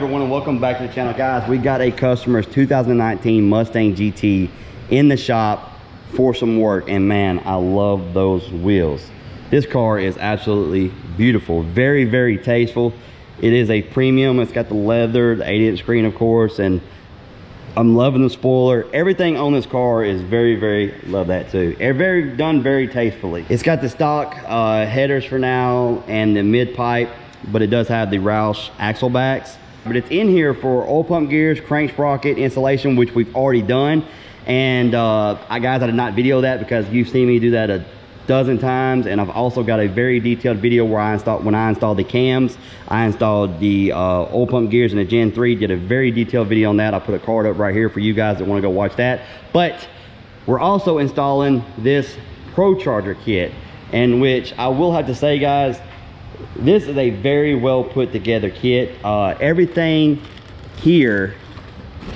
everyone, and welcome back to the channel. Guys, we got a customer's 2019 Mustang GT in the shop for some work, and man, I love those wheels. This car is absolutely beautiful, very, very tasteful. It is a premium. It's got the leather, the 8-inch screen, of course, and I'm loving the spoiler. Everything on this car is very, love that too. Done very tastefully. It's got the stock headers for now and the mid pipe, but it does have the Roush axle backs. But it's in here for oil pump gears, crank sprocket installation, which we've already done. And guys, I did not video that because you've seen me do that a dozen times, and I've also got a very detailed video where when I installed the cams, I installed the oil pump gears in the Gen 3, did a very detailed video on that. I'll put a card up right here for you guys that want to go watch that. But we're also installing this ProCharger kit, in which I will have to say, guys, this is a very well put together kit. Everything here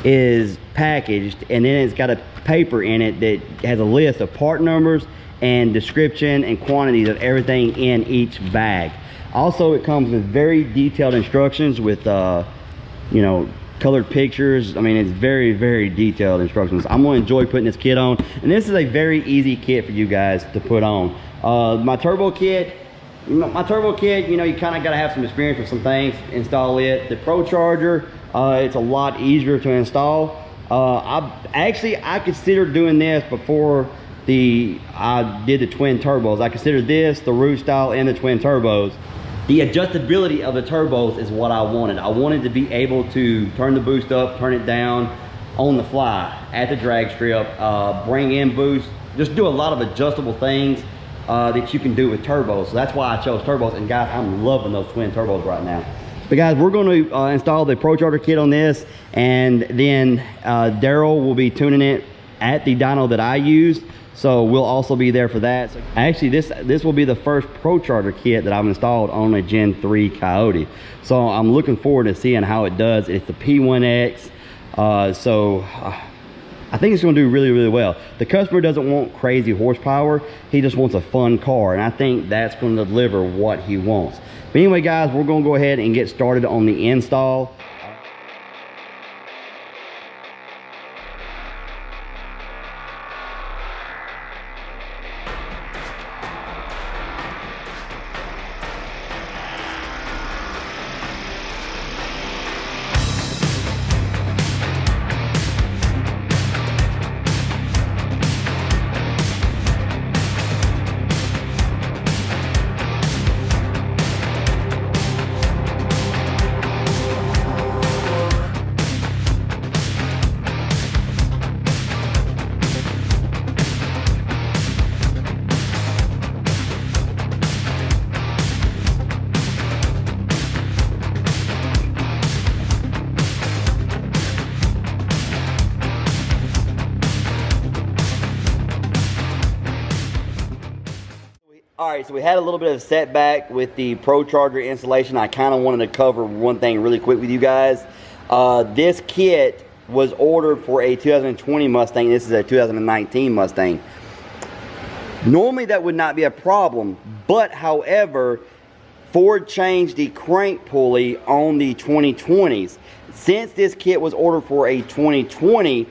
is packaged, and then it's got a paper in it that has a list of part numbers and description and quantities of everything in each bag. Also, it comes with very detailed instructions with you know, colored pictures. I mean, it's very detailed instructions. I'm gonna enjoy putting this kit on, and this is a very easy kit for you guys to put on. My turbo kit, you know, you kind of got to have some experience with some things. Install it. The ProCharger, it's a lot easier to install. I considered doing this before I did the twin turbos. I considered this, the root style, and the twin turbos. The adjustability of the turbos is what I wanted. I wanted to be able to turn the boost up, turn it down on the fly at the drag strip, bring in boost, just do a lot of adjustable things that you can do with turbos. So that's why I chose turbos, and guys, I'm loving those twin turbos right now. But guys, we're going to install the ProCharger kit on this, and then Daryl will be tuning it at the dyno that I used. So we'll also be there for that. So actually, this will be the first ProCharger kit that I've installed on a Gen 3 Coyote. So I'm looking forward to seeing how it does. It's the P1X. I think it's going to do really well. The customer doesn't want crazy horsepower. He just wants a fun car, and I think that's going to deliver what he wants. But anyway, guys, we're going to go ahead and get started on the install. Alright, so we had a little bit of a setback with the ProCharger installation. I kind of wanted to cover one thing really quick with you guys. This kit was ordered for a 2020 Mustang. This is a 2019 Mustang. Normally that would not be a problem, but however, Ford changed the crank pulley on the 2020s. Since this kit was ordered for a 2020,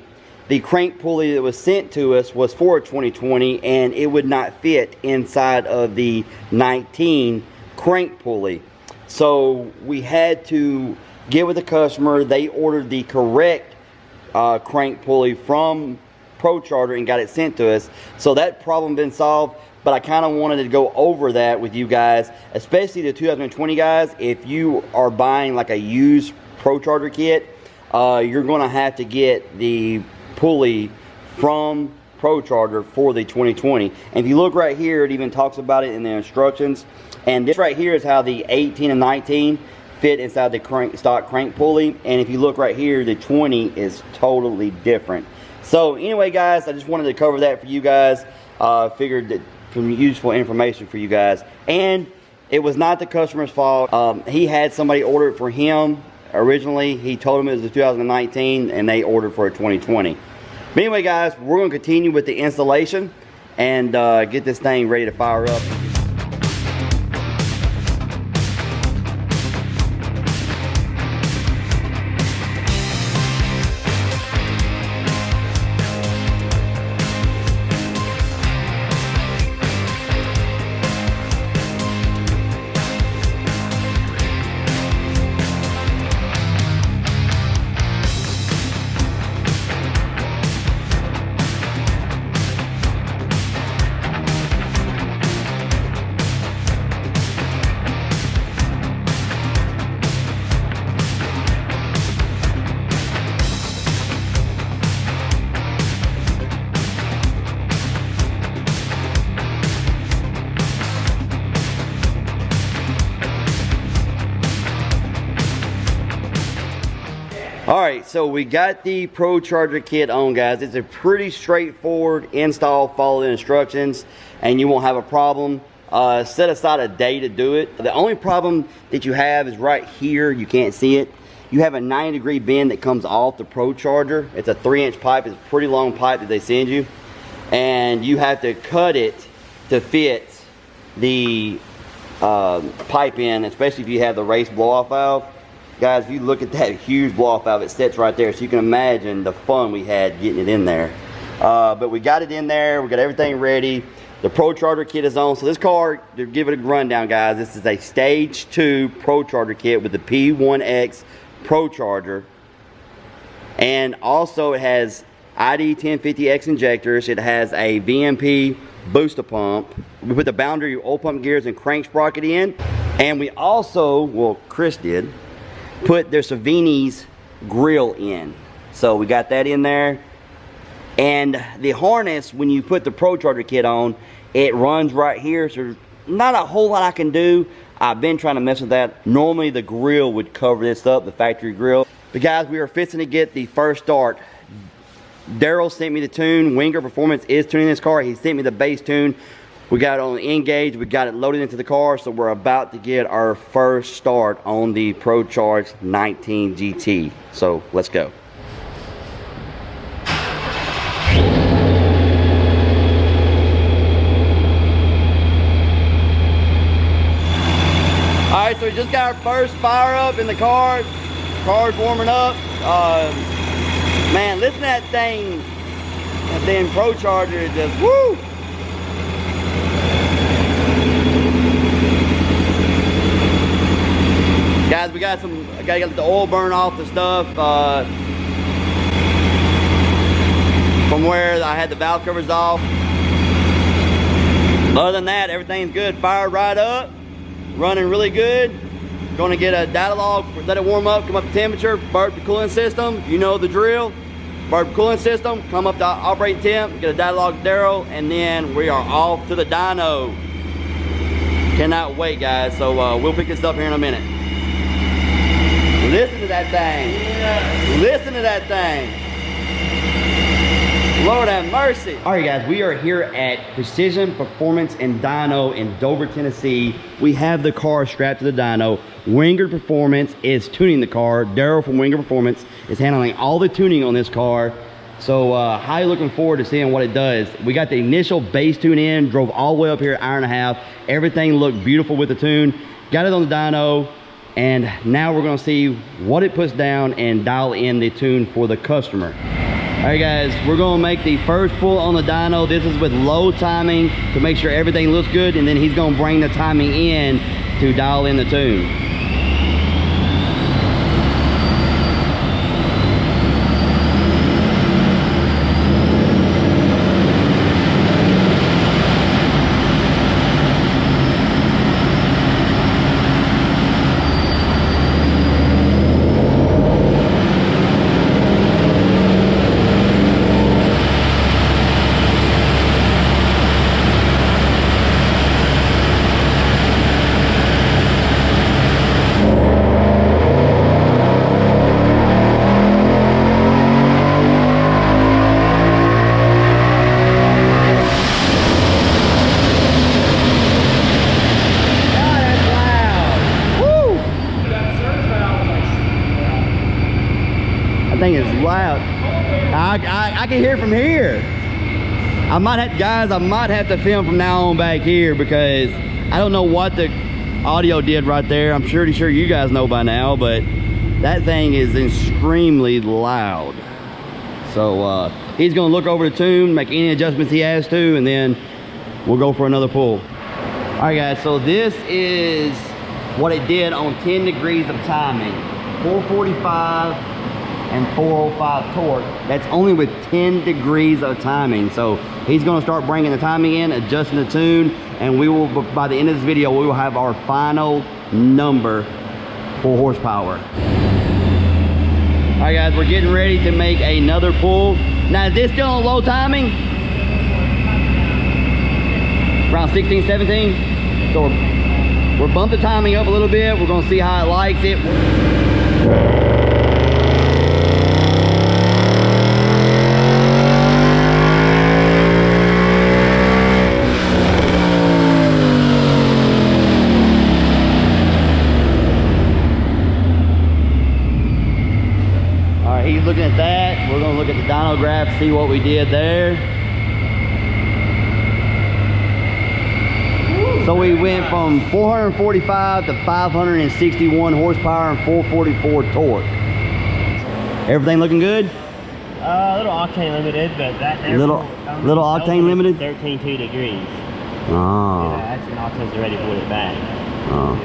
the crank pulley that was sent to us was for a 2020, and it would not fit inside of the 19 crank pulley. So we had to get with the customer. They ordered the correct crank pulley from ProCharger and got it sent to us. So that problem been solved, but I kind of wanted to go over that with you guys, especially the 2020 guys. If you are buying like a used ProCharger kit, you're going to have to get the pulley from ProCharger for the 2020. And if you look right here, it even talks about it in the instructions. And this right here is how the 18 and 19 fit inside the stock crank pulley. And if you look right here, the 20 is totally different. So anyway, guys, I just wanted to cover that for you guys. Figured that some useful information for you guys. And it was not the customer's fault. He had somebody order it for him. Originally, he told them it was a 2019, and they ordered for a 2020. But anyway, guys, we're going to continue with the installation and get this thing ready to fire up. All right, so we got the ProCharger kit on, guys. It's a pretty straightforward install. Follow the instructions and you won't have a problem. Set aside a day to do it. The only problem that you have is right here. You can't see it. You have a 90-degree bend that comes off the ProCharger. It's a 3-inch pipe. It's a pretty long pipe that they send you, and you have to cut it to fit the pipe in, especially if you have the race blow-off valve. Guys, if you look at that huge blow-off valve, it sits right there, so you can imagine the fun we had getting it in there. But we got it in there. We got everything ready. The ProCharger kit is on. So this car, to give it a rundown, guys, this is a Stage 2 ProCharger kit with the P1X ProCharger. And also it has ID 1050X injectors. It has a VMP booster pump. We put the boundary oil pump gears and crank sprocket in. And we also, well, Chris did, put their Savini's grill in. So we got that in there. And the harness, when you put the ProCharger kit on, it runs right here. So there's not a whole lot I can do. I've been trying to mess with that. Normally the grill would cover this up, the factory grill. But guys, we are fixing to get the first start. Daryl sent me the tune. Wengerd Performance is tuning this car. He sent me the base tune. We got it on the Engage. We got it loaded into the car. So we're about to get our first start on the ProCharge 19 GT. So let's go. Alright, so we just got our first fire up in the car. Car's warming up. Man, listen to that thing. That thing ProCharger is just woo! Guys, we got some, I gotta get the oil burn off the stuff from where I had the valve covers off. Other than that, everything's good. Fired right up, running really good. Gonna get a data log, let it warm up, come up to temperature, burp the cooling system. You know the drill. Burp cooling system, come up to operating temp, get a data log Daryl, and then we are off to the dyno. Cannot wait, guys. So we'll pick this up here in a minute. Listen to that thing. Yeah. Listen to that thing. Lord have mercy. All right, guys, we are here at Precision Performance and Dyno in Dover, Tennessee. We have the car strapped to the dyno. Wengerd Performance is tuning the car. Daryl from Wengerd Performance is handling all the tuning on this car. So highly looking forward to seeing what it does. We got the initial base tune in, drove all the way up here an hour and a half. Everything looked beautiful with the tune. Got it on the dyno. And now we're gonna see what it puts down and dial in the tune for the customer. All right, guys, we're gonna make the first pull on the dyno. This is with low timing to make sure everything looks good, and then he's gonna bring the timing in to dial in the tune. Thing is loud. I can hear from here. I might have to film from now on back here because I don't know what the audio did right there. I'm pretty sure you guys know by now, but that thing is extremely loud. So he's gonna look over the tune, make any adjustments he has to, and then we'll go for another pull. All right, guys, so this is what it did on 10 degrees of timing. 445 and 405 torque. That's only with 10 degrees of timing. So he's gonna start bringing the timing in, adjusting the tune, and we will, by the end of this video, we will have our final number for horsepower. All right, guys, we're getting ready to make another pull. Now, is this still on low timing? Around 16, 17? So we're bumping the timing up a little bit. We're gonna see how it likes it. dyno graph, see what we did there. So we went from 445 to 561 horsepower and 444 torque. Everything looking good? A little octane limited, but that little octane limited. 13.2 degrees. Oh. Yeah, actually, octane's already pulled it back. Oh.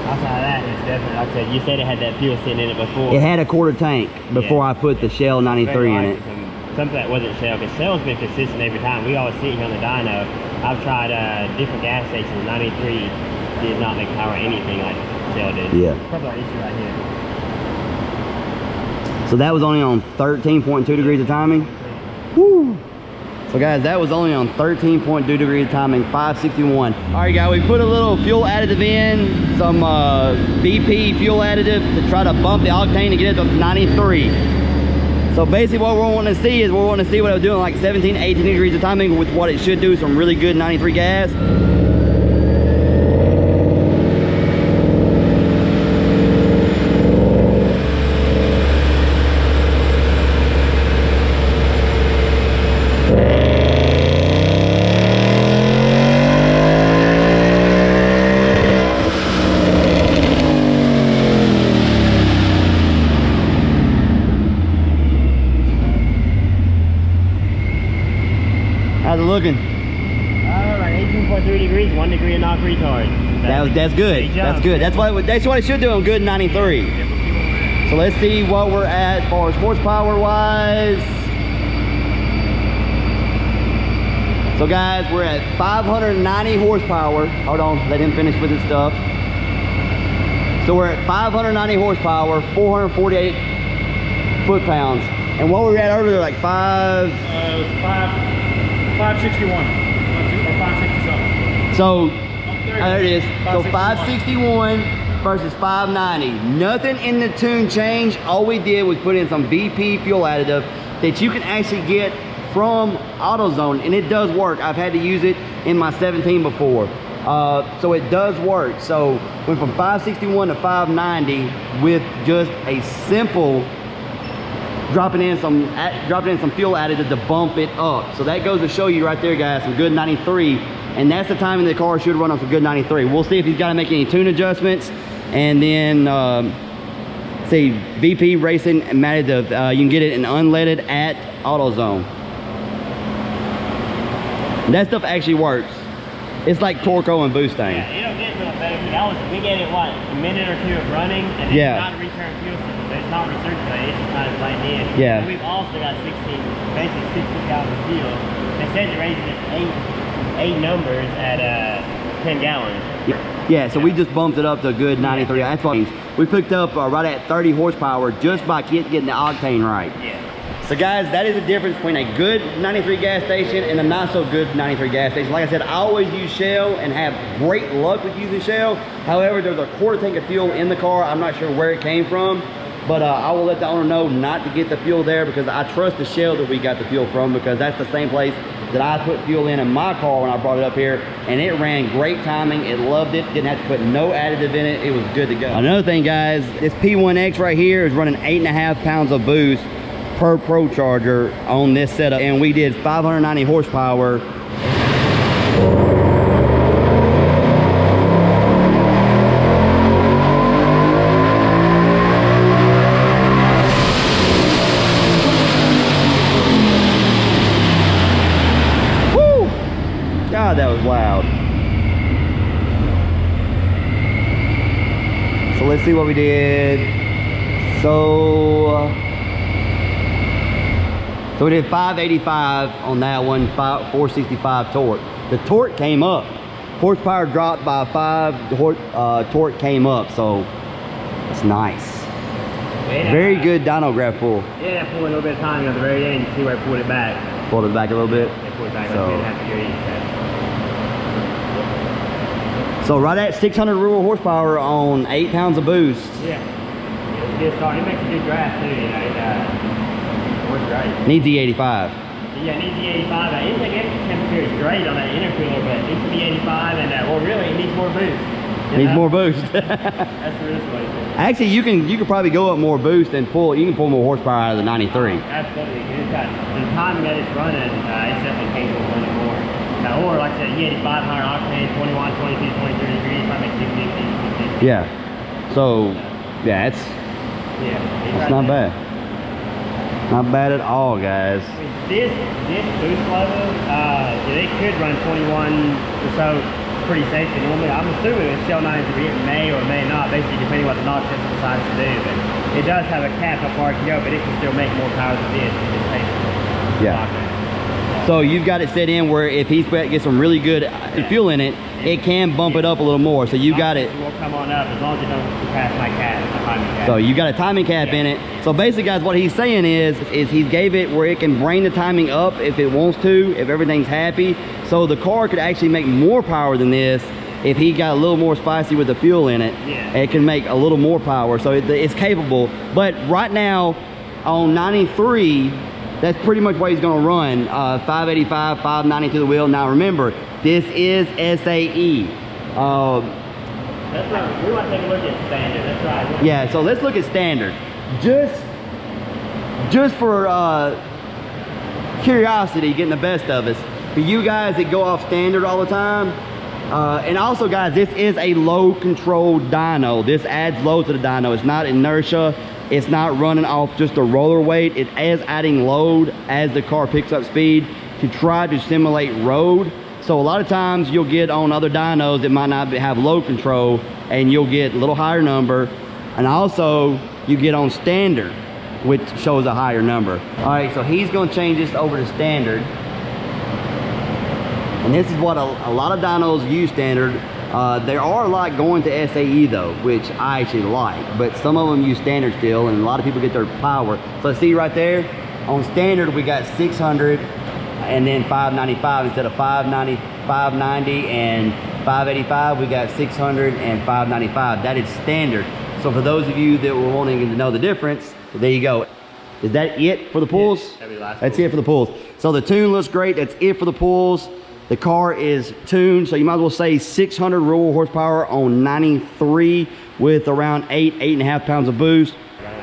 Outside of that, it's definitely, like I said, you said it had that fuel sitting in it before. It had a quarter tank before I put the Shell 93 in it. Something that wasn't Shell, because Shell's been consistent every time. We always see it here on the dyno. I've tried different gas stations. 93 did not make power anything like Shell did. Yeah. Probably our issue right here. So that was only on 13.2 degrees of timing. Woo! So guys, that was only on 13.2 degrees of timing, 561. All right, guys, we put a little fuel additive in, some BP fuel additive to try to bump the octane to get it to 93. So basically what we're wanting to see is we're wanting to see what it was doing like 17, 18 degrees of timing with what it should do, some really good 93 gas. How's it looking? Like 18.3 degrees, 1 degree of knock retard. That's good. That's good. That's what it should do on good 93. So let's see what we're at as far as horsepower wise. So guys, we're at 590 horsepower. Hold on, let him finish with his stuff. So we're at 590 horsepower, 448 foot-pounds. And what we were at earlier, like 561 or 560 something. So there it is. So 561 versus 590. Nothing in the tune changed. All we did was put in some BP fuel additive that you can actually get from AutoZone, and it does work. I've had to use it in my 17 before. So it does work. So went from 561 to 590 with just a simple dropping in some fuel additive to bump it up. So that goes to show you right there, guys, some good 93, and that's the timing the car should run on some good 93. We'll see if he's got to make any tune adjustments, and then see VP Racing and additive. You can get it in unleaded at AutoZone. That stuff actually works. It's like Torco and Boosting. Yeah, it'll get real better. We get it, what, a minute or two of running, and then it's not a return fuel system, but it's not recirculated, it's just kind of blend in. Yeah. And we've also got 16 gallons of fuel. It says it raises eight numbers at 10 gallons. Yeah, so we just bumped it up to a good 93. That's what we picked up right at 30 horsepower just by getting the octane right. Yeah. So guys, that is the difference between a good 93 gas station and a not so good 93 gas station. Like I said, I always use Shell and have great luck with using Shell. However, there's a quarter tank of fuel in the car. I'm not sure where it came from, but I will let the owner know not to get the fuel there because I trust the Shell that we got the fuel from, because that's the same place that I put fuel in my car when I brought it up here, and it ran great timing. It loved it. Didn't have to put no additive in it. It was good to go. Another thing, guys, this P1X right here is running 8.5 pounds of boost per ProCharger on this setup, and we did 590 horsepower. Woo! God, that was loud. So let's see what we did. So we did 585 on that one, 465 torque. The torque came up. Horsepower dropped by 5, torque came up, so it's nice. Very good dyno graph pull. Yeah, pull a little bit of time at the very end. You see where I pulled it back. Pulled it back a little bit. Yeah, pulled it back So, like 2.5 so right at 600 rural horsepower on 8 pounds of boost. Yeah. It's a good start. It makes a good graph too, you know. Works great. Needs E85. Yeah, it needs the 85. Anything extra temperature is great on that intercooler, but it needs to be 85, and well, really, it needs more boost. Needs more boost. That's the risk way. Actually, you can probably go up more boost and pull. You can pull more horsepower out of the 93. Absolutely. It's got the time that it's running. It's definitely capable of running more. Or like I said, you had 500 octane, 21, 22, 23 degrees. Might make 250. Yeah. So, yeah, it's not bad. Not bad at all, guys. I mean, this boost level, they could run 21 or so pretty safely normally. I'm assuming it's still 93. It may or may not, basically depending what the knock system decides to do. But it does have a cap how far it can go, but it can still make more power than this. It's safe. Yeah. So you've got it set in where if he gets some really good fuel in it, it can bump it up a little more. So you got it. It will come on up as long as it don't surpass my cap, my timing cap. So you got a timing cap in it. So basically, guys, what he's saying is he gave it where it can bring the timing up if it wants to, if everything's happy. So the car could actually make more power than this if he got a little more spicy with the fuel in it. Yeah. It can make a little more power. So it's capable. But right now on 93, that's pretty much what he's going to run. 585, 590 to the wheel. Now remember, this is SAE. That's right. We want to take a look at standard. That's right. Yeah, so let's look at standard. Just for curiosity, getting the best of us. For you guys that go off standard all the time, and also guys, this is a low control dyno. This adds load to the dyno. It's not inertia. It's not running off just a roller weight. It is adding load as the car picks up speed to try to simulate road. So a lot of times you'll get on other dynos that might not have load control and you'll get a little higher number. And also you get on standard, which shows a higher number. All right, so he's gonna change this over to standard. And this is what a lot of dynos use standard. There are a lot going to SAE though, which I actually like, but some of them use standard still, and a lot of people get their power. So see right there, on standard we got 600 and then 595 instead of 590, 590 and 585. We got 600 and 595. That is standard. So for those of you that were wanting to know the difference, there you go. Is that it for the pulls? Yes, that's it for the pulls. So the tune looks great. That's it for the pulls. The car is tuned, so you might as well say 600 raw horsepower on 93 with around 8.5 pounds of boost.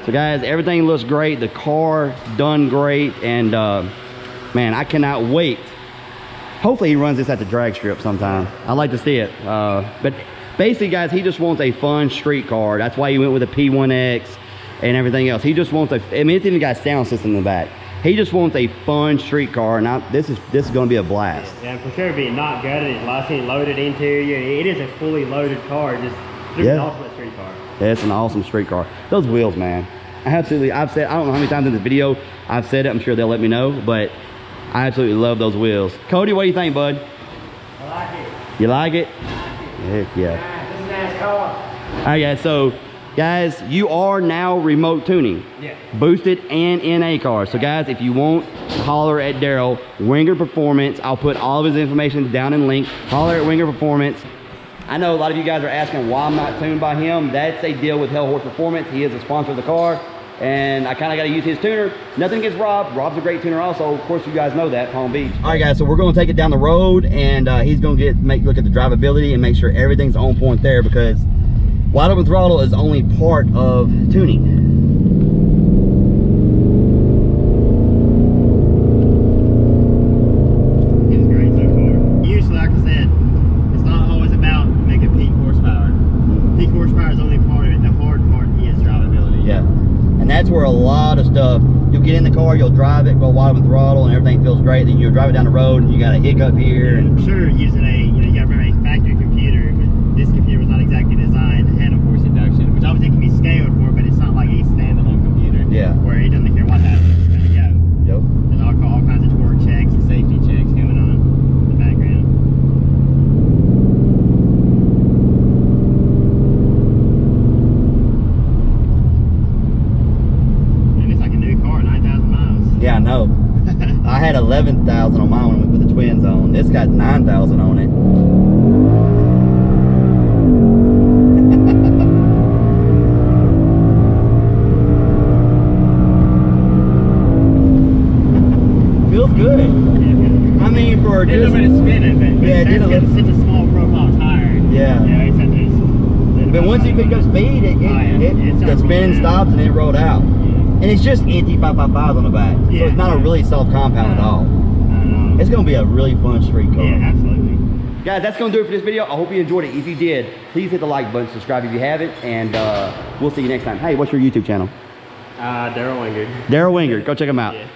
So guys, everything looks great. The car done great, and man, I cannot wait. Hopefully he runs this at the drag strip sometime. I'd like to see it. But basically, guys, he just wants a fun street car. That's why he went with a P1X and everything else. He just wants a, I mean, it's even got a sound system in the back. He just wants a fun street car, and this is going to be a blast. Yeah, for sure, being not gutted, it's lousy loaded interior. It is a fully loaded car, just an ultimate street car. Yeah, it's an awesome street car. Those wheels, man. Absolutely, I've said, I don't know how many times in this video I've said it. I'm sure they'll let me know, but I absolutely love those wheels. Cody, what do you think, bud? I like it. You like it? Heck yeah. It's a nice car. All right, guys, so guys, you are now remote tuning. Yeah. Boosted and NA cars. So guys, if you want, holler at Daryl, Wengerd Performance. I'll put all of his information down in link. Holler at Wengerd Performance. I know a lot of you guys are asking why I'm not tuned by him. That's a deal with Hellhorse Performance. He is a sponsor of the car, and I kind of got to use his tuner. Nothing against Rob. Rob's a great tuner also. Of course, you guys know that, Palm Beach. All right, guys, so we're going to take it down the road, and he's going to look at the drivability and make sure everything's on point there, because wide open throttle is only part of tuning. It's great so far. Usually, like I said, it's not always about making peak horsepower. Peak horsepower is only part of it. The hard part is drivability. Yeah, and that's where a lot of stuff, you'll get in the car, you'll drive it, go wide open throttle, and everything feels great. Then you'll drive it down the road, and you got a hiccup here. And I'm sure using you got to remember a factory computer, but this computer was not exactly designed to handle force induction, which obviously can be scaled for, but it's not like a standalone computer. Yeah. Where it doesn't care what happens, it's going to go. Yep. There's all kinds of torque checks and safety checks going on in the background. And it's like a new car, 9,000 miles. Yeah, I know. I had 11,000 on mine when we put the twins on. This got 9,000 on it. Feels good. I mean, for a little bit of spinning, but yeah, that's got such a small profile tire. Yeah. Yeah, it's But once you pick up speed, the spin stops and it rolled out. And it's just anti-555s on the back. So it's not a really soft compound at all. It's going to be a really fun street car. Yeah, absolutely. Guys, that's going to do it for this video. I hope you enjoyed it. If you did, please hit the like button, subscribe if you haven't, and we'll see you next time. Hey, what's your YouTube channel? Daryl Wengerd. Daryl Wengerd. Go check him out. Yeah.